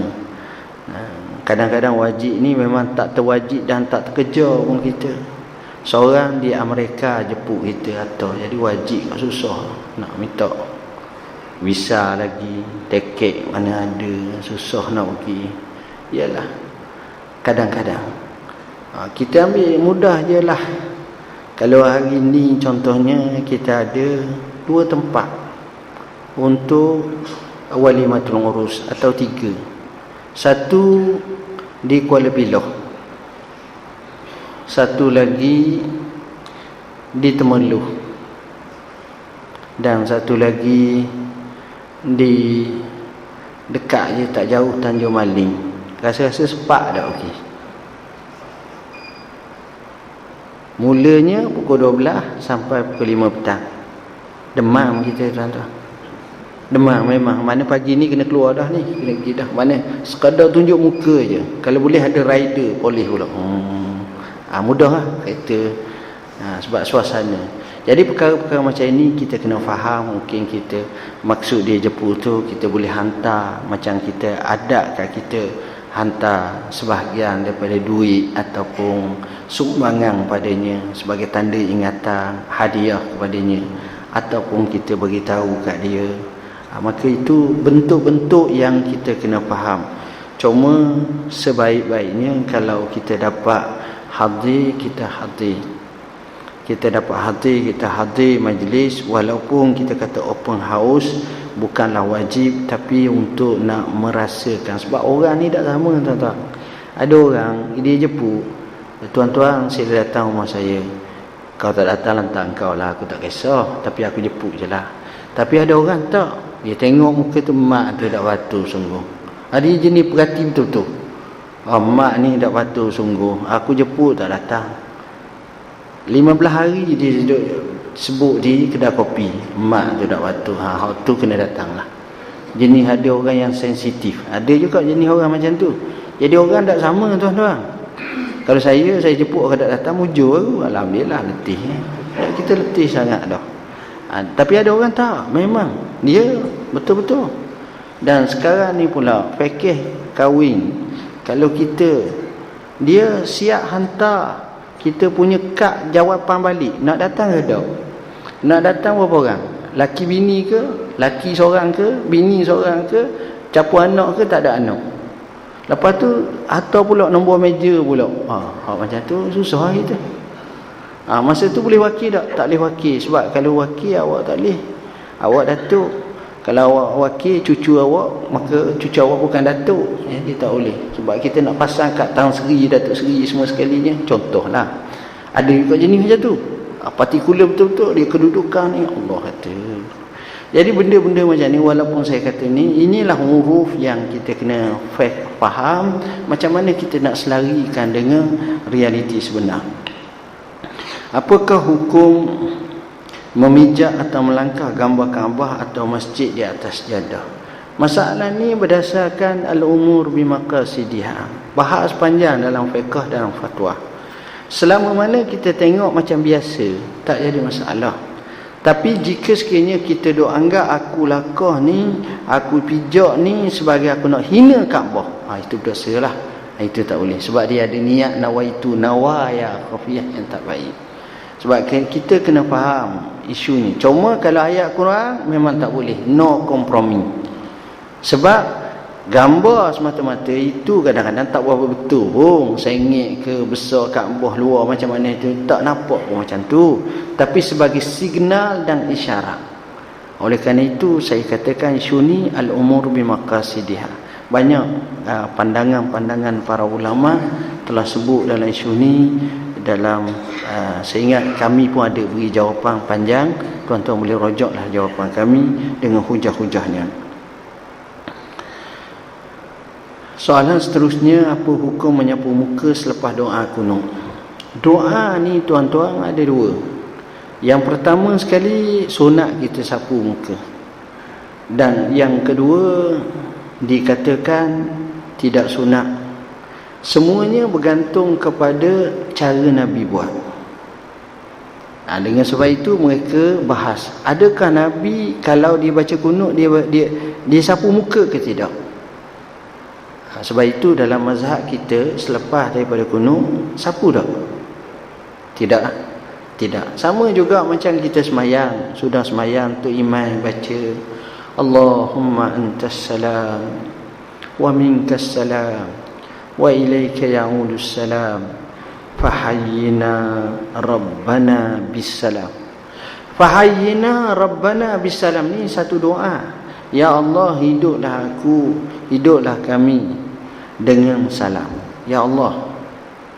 Kadang-kadang wajib ni memang tak terwajib dan tak terkejar pun kita. Seorang di Amerika jemput kita atau jadi wajib, susah nak minta. visa lagi, tiket mana ada, susah nak pergi. Yalah, kadang-kadang kita ambil mudah je lah. Kalau hari ni contohnya kita ada 2 tempat untuk walimatul urus atau 3. Satu di Kuala Piloh, satu lagi di Temerloh, dan satu lagi di dekat je, tak jauh, Tanjung Maling. Rasa-rasa sepak dah okey. Mulanya pukul 12 sampai pukul 5 petang. Demam kita tuan-tuan. Demam memang. Mana pagi ni kena keluar dah ni, kena pergi dah. Mana sekadar tunjuk muka je. Kalau boleh ada rider polis pula. Mudah lah kereta. Sebab suasana. Jadi perkara-perkara macam ini kita kena faham. Mungkin kita maksud dia jemput tu kita boleh hantar, macam kita adatkan kita hantar sebahagian daripada duit ataupun sumbangan padanya sebagai tanda ingatan, hadiah kepadanya, ataupun kita beritahu kat dia. Maka itu bentuk-bentuk yang kita kena faham. Cuma sebaik-baiknya kalau kita dapat hadir, kita hadir. Kita dapat hadir, kita hadir majlis, walaupun kita kata open house, bukanlah wajib, tapi untuk nak merasakan. Sebab orang ni tak sama tuan-tuan. Ada orang dia jemput, tuan-tuan sila datang rumah saya. Kau tak datang, lantak kau lah, aku tak kisah, tapi aku jemput je lah. Tapi ada orang tak, dia tengok muka tu, mak tu tak patuh sungguh. Dia jenis perhati betul-betul. Mak ni tak patuh sungguh, aku jemput tak datang. 15 hari dia sebut di kedai kopi, mak tu tak patuh, hak tu kena datang lah. Jenis ada orang yang sensitif, ada juga jenis orang macam tu. Jadi orang tak sama tuan-tuan. Kalau saya jemput orang tak datang, mujur aku, alhamdulillah letih. Kita letih sangat dah. Tapi ada orang tak, memang dia betul-betul. Dan sekarang ni pula pakej kahwin, kalau kita dia siap hantar kita punya kad jawapan balik, nak datang ke tak? Nak datang berapa orang? Laki bini ke? Laki seorang ke? Bini seorang ke? Campur anak ke? Tak ada anak. Lepas tu atau pula nombor meja pula. Macam tu susah kita. Masa tu boleh wakil tak? Tak boleh wakil. Sebab kalau wakil awak tak boleh. Awak datuk. Kalau awak wakil cucu awak, maka cucu awak bukan datuk. Dia tak boleh. Sebab kita nak pasang kat Tan Sri, Datuk Seri semua sekalinya. Contohlah. Ada juga jenis macam tu. Partikular betul-betul dia kedudukan ni, Allah kata. Jadi benda-benda macam ni, walaupun saya kata ni, inilah huruf yang kita kena faham macam mana kita nak selarikan dengan realiti sebenar. Apakah hukum memijak atau melangkah gambar Kaabah atau masjid di atas jadah? Masalah ni berdasarkan al-umur bimaqasidiha. Bahas panjang dalam fiqh, dalam fatwa. Selama mana kita tengok macam biasa, tak jadi masalah. Tapi jika sekiranya kita duk anggap aku lakah ni, aku pijak ni sebagai aku nak hina Kaabah, itu berdosa lah. Itu tak boleh. Sebab dia ada niat nawaitu, nawaya khafiyah yang tak baik. Sebab kita kena faham isu ni. Cuma kalau ayat Quran memang tak boleh, no kompromi. Sebab gambar semata-mata itu kadang-kadang tak berapa betul pun. Sengit ke besar Kaabah luar macam mana itu, tak nampak pun macam tu. Tapi sebagai signal dan isyarat. Oleh kerana itu saya katakan isu ni al-umur bimaqasidiha. Banyak pandangan-pandangan para ulama telah sebut dalam isu ni. Dalam saya ingat kami pun ada beri jawapan panjang. Tuan-tuan boleh rojoklah jawapan kami dengan hujah-hujahnya. Soalan seterusnya, apa hukum menyapu muka selepas doa kunut? Doa ni tuan-tuan ada 2. Yang pertama sekali sunat kita sapu muka. Dan yang kedua dikatakan tidak sunat. Semuanya bergantung kepada cara Nabi buat. Dengan sebab itu mereka bahas, adakah Nabi kalau dia baca kunut dia sapu muka ke tidak? Sebab itu dalam mazhab kita selepas daripada kunut sapu tak? Tidak. Sama juga macam kita semayang, sudah semayang tu imam baca Allahumma antas salam wa minkas salam wa ilaika ya'udus salam fahayyina rabbana bisalam. Fahayyina rabbana bisalam ni satu doa. Ya Allah, hiduplah aku, hiduplah kami dengan salam. Ya Allah.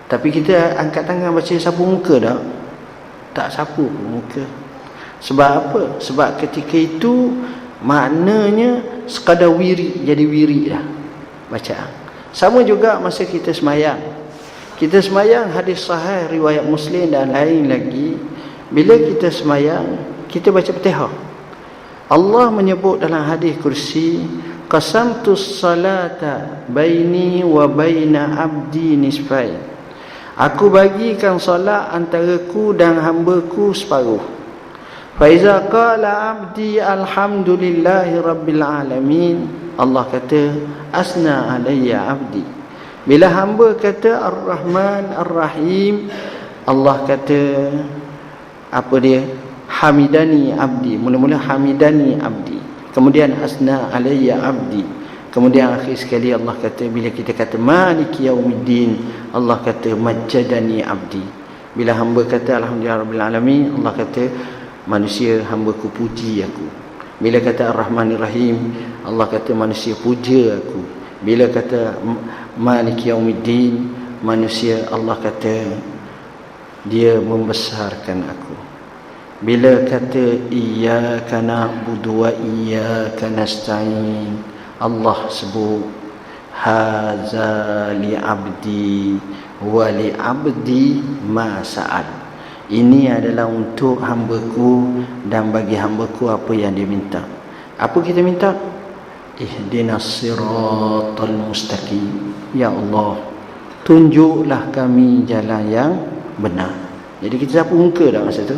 Tapi kita angkat tangan baca sapu muka tak? Tak sapu muka. Sebab apa? Sebab ketika itu maknanya sekadar wirid, jadi wirid dah bacaan. Sama juga masa kita semayang. Kita semayang, hadis sahih riwayat Muslim dan lain lagi, bila kita semayang kita baca Fatihah. Allah menyebut dalam hadis kursi, qasamtus salata baini wa baina abdi nisfain. Aku bagikan solat antaraku dan hamba-Ku separuh. Faiza qala abdi alhamdulillahi rabbil alamin, Allah kata asna alayya abdi. Bila hamba kata ar-Rahman ar-Rahim, Allah kata apa dia? Hamidani abdi. Mula-mula hamidani abdi, kemudian asna alayya abdi, kemudian akhir sekali Allah kata, bila kita kata maliki yaumiddin, Allah kata majjadani abdi. Bila hamba kata alhamdulillah rabbil alamin, Allah kata manusia hamba-Ku puji aku. Bila kata ar-Rahmanir Rahim, Allah kata manusia puja aku. Bila kata maliki yaumiddin, manusia Allah kata dia membesarkan aku. Bila kata iyyaka na'budu wa iyyaka nasta'in, Allah sebut haza li abdi wa li abdi ma sa'al. Ini adalah untuk hamba-Ku dan bagi hamba-Ku apa yang dia minta. Apa kita minta? Ihdinas siratal mustaqim. Ya Allah, tunjuklah kami jalan yang benar. Jadi kita sapu muka dah masa tu.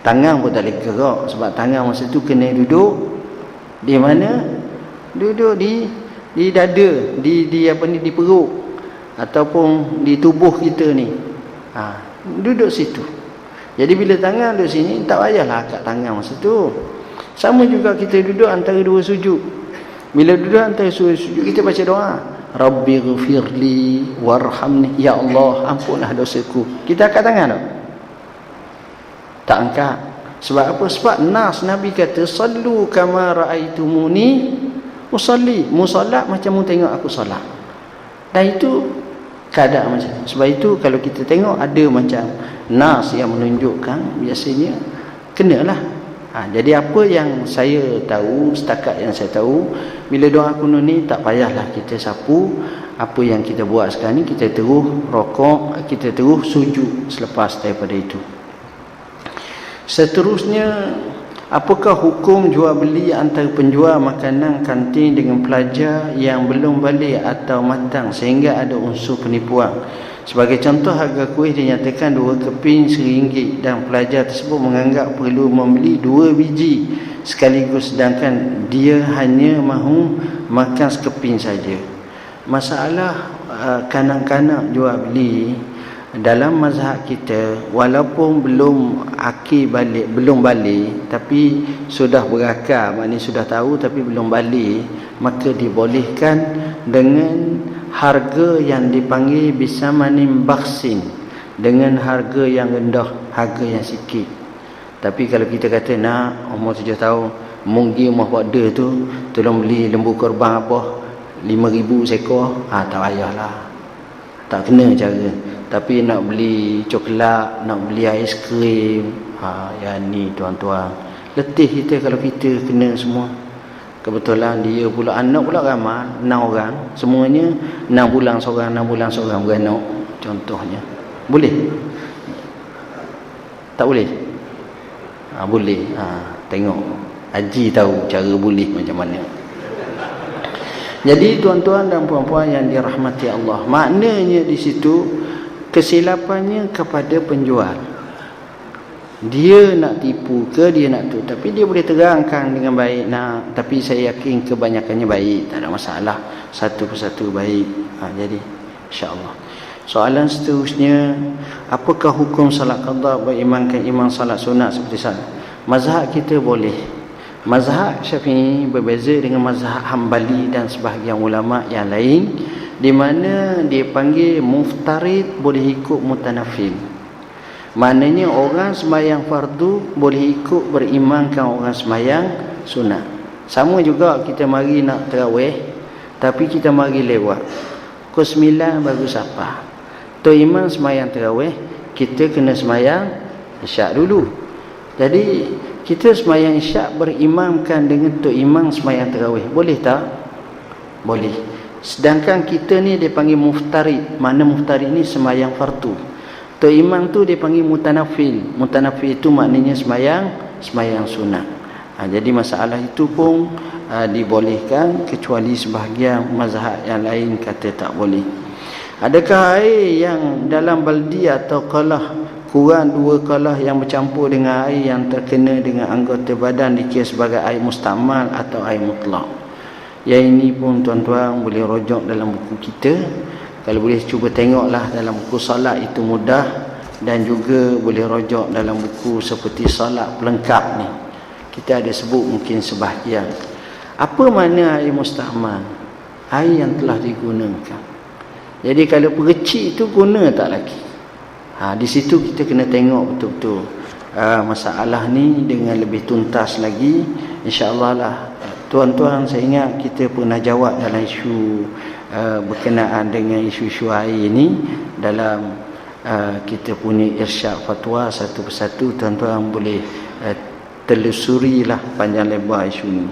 Tangan pun tak boleh gerak, sebab tangan masa tu kena duduk di mana? Duduk di dada, di apa ni, di perut ataupun di tubuh kita ni. Duduk situ. Jadi bila tangan duduk sini, tak payahlah angkat tangan masa tu. Sama juga kita duduk antara dua sujud. Bila duduk antara dua sujud, kita baca doa, Rabbighfirli warhamni, ya Allah ampunlah dosaku. Kita angkat tangan tak? Tak angkat. Sebab apa? Sebab nas Nabi kata sallu kama raaitumuni usalli. Mu solat macam mu tengok aku solat. Dan itu keadaan macam tu. Sebab itu kalau kita tengok ada macam nas yang menunjukkan, biasanya kenalah. Jadi apa yang saya tahu, setakat yang saya tahu, bila doa kunut ni tak payahlah kita sapu. Apa yang kita buat sekarang ni, kita terus rokok, kita terus sujud selepas daripada itu. Seterusnya, apakah hukum jual beli antara penjual makanan kantin dengan pelajar yang belum balik atau matang sehingga ada unsur penipuan? Sebagai contoh, harga kuih dinyatakan 2 keping RM1 dan pelajar tersebut menganggap perlu membeli 2 biji sekaligus, sedangkan dia hanya mahu makan sekeping saja. Masalah kanak-kanak jual beli dalam mazhab kita, walaupun belum balik tapi sudah berakal, maknanya sudah tahu tapi belum balik, maka dibolehkan dengan harga yang dipanggil bisamanin baksin, dengan harga yang rendah, harga yang sikit. Tapi kalau kita kata nak umur 7 tahun, mungkin umur pada tu tolong beli lembu korban apa 5,000 seekor, tak payahlah, tak kena cara. Tapi nak beli coklat, nak beli aiskrim, yang ni tuan-tuan, letih kita kalau kita kena semua. Kebetulan dia pula anak pula ramai, 6 orang, semuanya 6 bulan seorang, 6 bulan seorang beranak contohnya. Boleh? Tak boleh? Boleh. Tengok Haji tahu cara boleh macam mana. Jadi tuan-tuan dan puan-puan yang dirahmati Allah, maknanya di situ kesilapannya kepada penjual. Dia nak tipu ke dia nak tu, tapi dia boleh terangkan dengan baik nak, tapi saya yakin kebanyakannya baik, tak ada masalah, satu persatu baik. Jadi insya-Allah. Soalan seterusnya, apakah hukum salat qada berimamkan imam salat sunat seperti salat? Mazhab kita boleh. Mazhab Syafi'i berbeza dengan mazhab Hambali dan sebahagian ulama yang lain, di mana dia panggil muftarid boleh ikut mutanafil. Maknanya orang sembahyang fardu boleh ikut berimamkan orang sembahyang sunat. Sama juga kita mari nak tarawih, tapi kita mari lewat pukul 9 baru sapa. Tok imam sembahyang tarawih, kita kena sembahyang isyak dulu. Jadi kita sembahyang isyak berimamkan dengan tok imam sembahyang tarawih. Boleh tak? Boleh. Sedangkan kita ni dia panggil muftarid. Mana muftarid ni sembahyang fardu. Tok imam tu dia panggil mutanafil. Mutanafil itu maknanya sembahyang sunat. Jadi masalah itu pun dibolehkan, kecuali sebahagian mazhab yang lain kata tak boleh. Adakah air yang dalam baldi atau kalah kurang 2 kalah yang bercampur dengan air yang terkena dengan anggota badan dikira sebagai air mustamal atau air mutlak? Yang ini pun tuan-tuan boleh rojok dalam buku kita. Kalau boleh cuba tengoklah dalam buku solat, itu mudah. Dan juga boleh rojok dalam buku seperti solat pelengkap ni, kita ada sebut mungkin sebahagian. Apa makna air mustamal? Air yang telah digunakan. Jadi kalau percik itu guna tak lagi? Di situ kita kena tengok betul-betul masalah ni dengan lebih tuntas lagi. InsyaAllah lah tuan-tuan, saya ingat kita pernah jawab dalam isu berkenaan dengan isu-isu air ni dalam kita punya irsyad fatwa satu persatu. Tuan-tuan boleh telusurilah panjang lebar isu ni.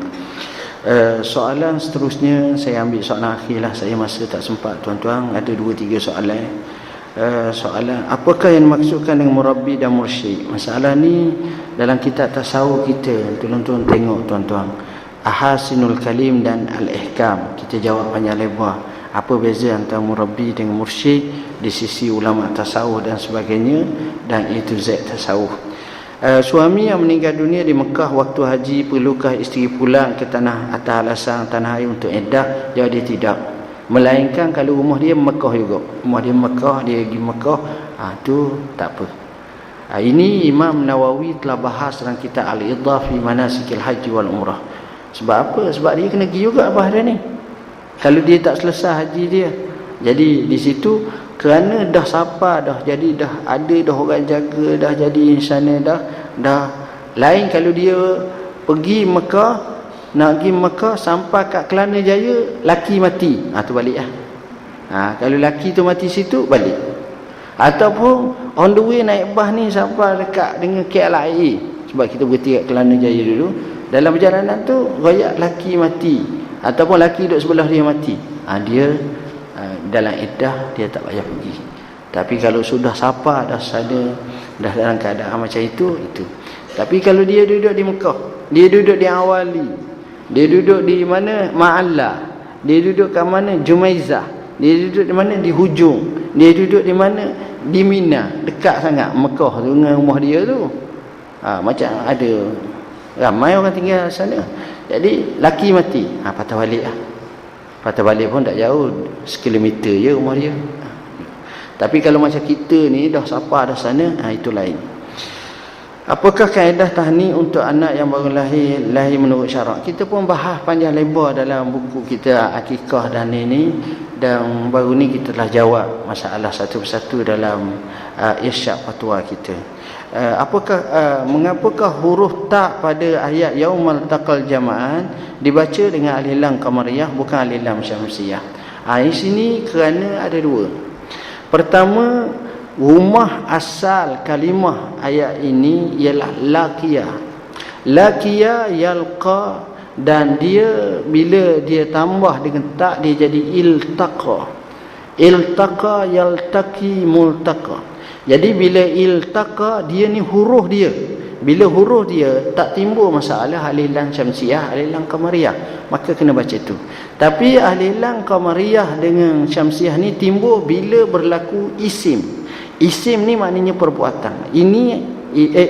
Soalan seterusnya saya ambil soalan akhir lah, saya masa tak sempat tuan-tuan. Ada 2-3 soalan. Soalan, apakah yang dimaksudkan dengan murabbi dan mursyid? Masalah ni dalam kitab tasawuf kita, tuan-tuan tengok tuan-tuan, Ahasinul Kalim dan Al-Ihkam, kita jawab panjang lebar apa beza antara murabbi dengan mursyid di sisi ulama tasawuf dan sebagainya, dan itu Z tasawuf. Suami yang meninggal dunia di Mekah waktu haji, perlukah isteri pulang ke tanah atas alasan tanah air untuk iddah? Jawab dia tidak. Melainkan kalau rumah dia Mekah juga, rumah dia Mekah, dia pergi Mekah, tu tak apa. Ini Imam Nawawi telah bahas dalam kitab Al-Iddah fi Manasikil Haji wal Umrah. Sebab apa? Sebab dia kena pergi juga bahas ni. Kalau dia tak selesai haji dia. Jadi di situ kerana dah sapa dah, jadi dah ada dah orang jaga dah, jadi sana dah lain. Kalau dia pergi Mekah, nak pergi Mekah sampai kat Kelana Jaya, laki mati, tu balik lah. Kalau laki tu mati situ, balik. Ataupun on the way naik bas ni sampai dekat dengan KLIA, sebab kita berhenti kat Kelana Jaya dulu. Dalam perjalanan tu royak laki mati, ataupun laki duduk sebelah dia mati, dia dalam iddah dia tak payah pergi. Tapi kalau sudah sapa dah sana, dah dalam keadaan macam itu. Tapi kalau dia duduk di Mekah, dia duduk di Awali, dia duduk di mana Ma'alla, dia duduk kat mana Jumaizah, dia duduk di mana di hujung, dia duduk di mana di Mina, dekat sangat Mekah tu dengan rumah dia tu. Macam ada ramai orang tinggal sana. Jadi laki mati, patah balik lah. Patah balik pun tak jauh, 1 kilometer je rumah dia. Tapi kalau macam kita ni dah sapa dah sana, itu lain. Apakah kaedah tahni untuk anak yang baru lahir menurut syarak? Kita pun bahas panjang lebar dalam buku kita Akikah dan ini, dan baru ni kita telah jawab masalah satu persatu dalam irsyad fatwa kita. Mengapakah huruf ta pada ayat yaumal taqal jama'an dibaca dengan alif lam qamariyah bukan alif lam syamsiyah? Di sini kerana ada 2. Pertama, rumah asal kalimah ayat ini ialah laqiyah. Laqiyah yalqa, dan dia bila dia tambah dengan tak, dia jadi iltaqa. Iltaqa yaltaqi multaqa. Jadi bila iltaqa, dia ni huruf dia. Bila huruf dia tak timbul masalah alif lam syamsiyah, alif lam qamariyah, maka kena baca tu. Tapi alif lam qamariyah dengan syamsiyah ni timbul bila berlaku isim. Isim ni maknanya perbuatan. Ini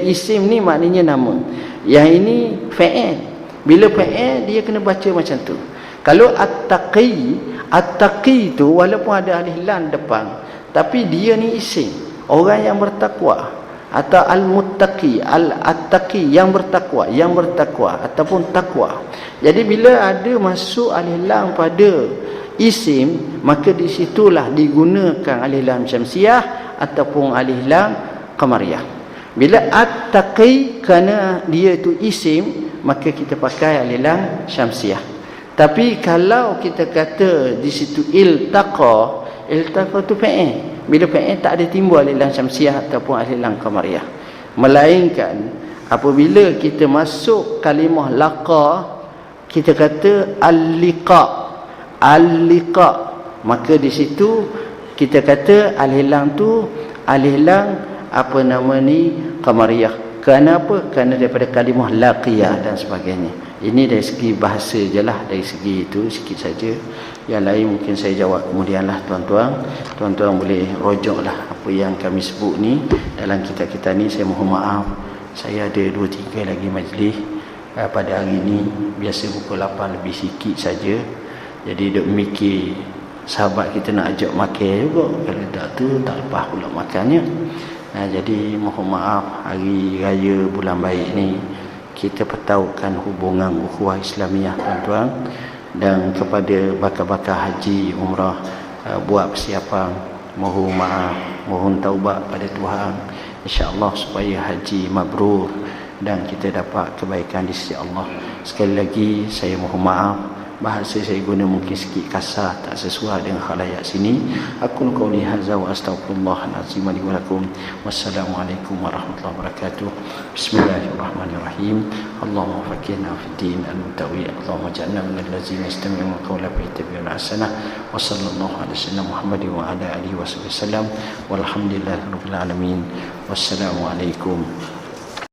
isim ni maknanya nama. Yang ini fa'il. Bila fa'il, dia kena baca macam tu. Kalau at-taqi tu walaupun ada alif lam depan, tapi dia ni isim. Orang yang bertakwa. atau al-muttaqi, al-attaqi, yang bertakwa ataupun takwa. Jadi bila ada masuk alif lam pada isim, maka di situlah digunakan alif lam syamsiah ataupun alif lam qamariyah. Bila at-taqi, kerana dia itu isim, maka kita pakai alif lam syamsiah. Tapi kalau kita kata di situ iltaqa tu fa'il. Bila fa'il tak ada timbul alif lam syamsiah ataupun alif lam qamariyah. Melainkan apabila kita masuk kalimah laqa, kita kata al-liqa, maka di situ kita kata alif lam tu alif lam qamariyah. Kerana apa? Kerana daripada kalimah laqiyah dan sebagainya. Ini dari segi bahasa je lah, dari segi itu sikit saja. Yang lain mungkin saya jawab kemudian lah tuan-tuan. Tuan-tuan boleh rojok lah apa yang kami sebut ni dalam kitab kita ni. Saya mohon maaf, saya ada 2-3 lagi majlis pada hari ni. Biasa pukul 8 lebih sikit saja. Jadi duk mikir sahabat kita nak ajak makan juga. Kalau tak tu tak lepas pula makannya. Jadi mohon maaf, hari raya bulan baik ni kita pertahukan hubungan ukhuwah Islamiah tuan-tuan. Dan kepada bakal-bakal haji umrah, buat persiapan, mohon maaf, mohon taubat pada Tuhan, insya-Allah supaya haji mabrur dan kita dapat kebaikan di sisi Allah. Sekali lagi saya mohon maaf, bahasa saya guna mungkin sikit kasar, tak sesuai dengan khalayak sini. Aku qauli hadza wa astaghfirullah al-azim li wa lakum. Wassalamualaikum warahmatullahi wabarakatuh. Bismillahirrahmanirrahim. Allahumma faqqihna fid din al-mutawi. Allahumma ja'alna minal ladzina yastami'una al-qawla fayattabi'una ahsana. Wa sallallahu ala sayyidina Muhammad wa ala alihi wasallam. Walhamdulillahirabbil alamin. Wassalamualaikum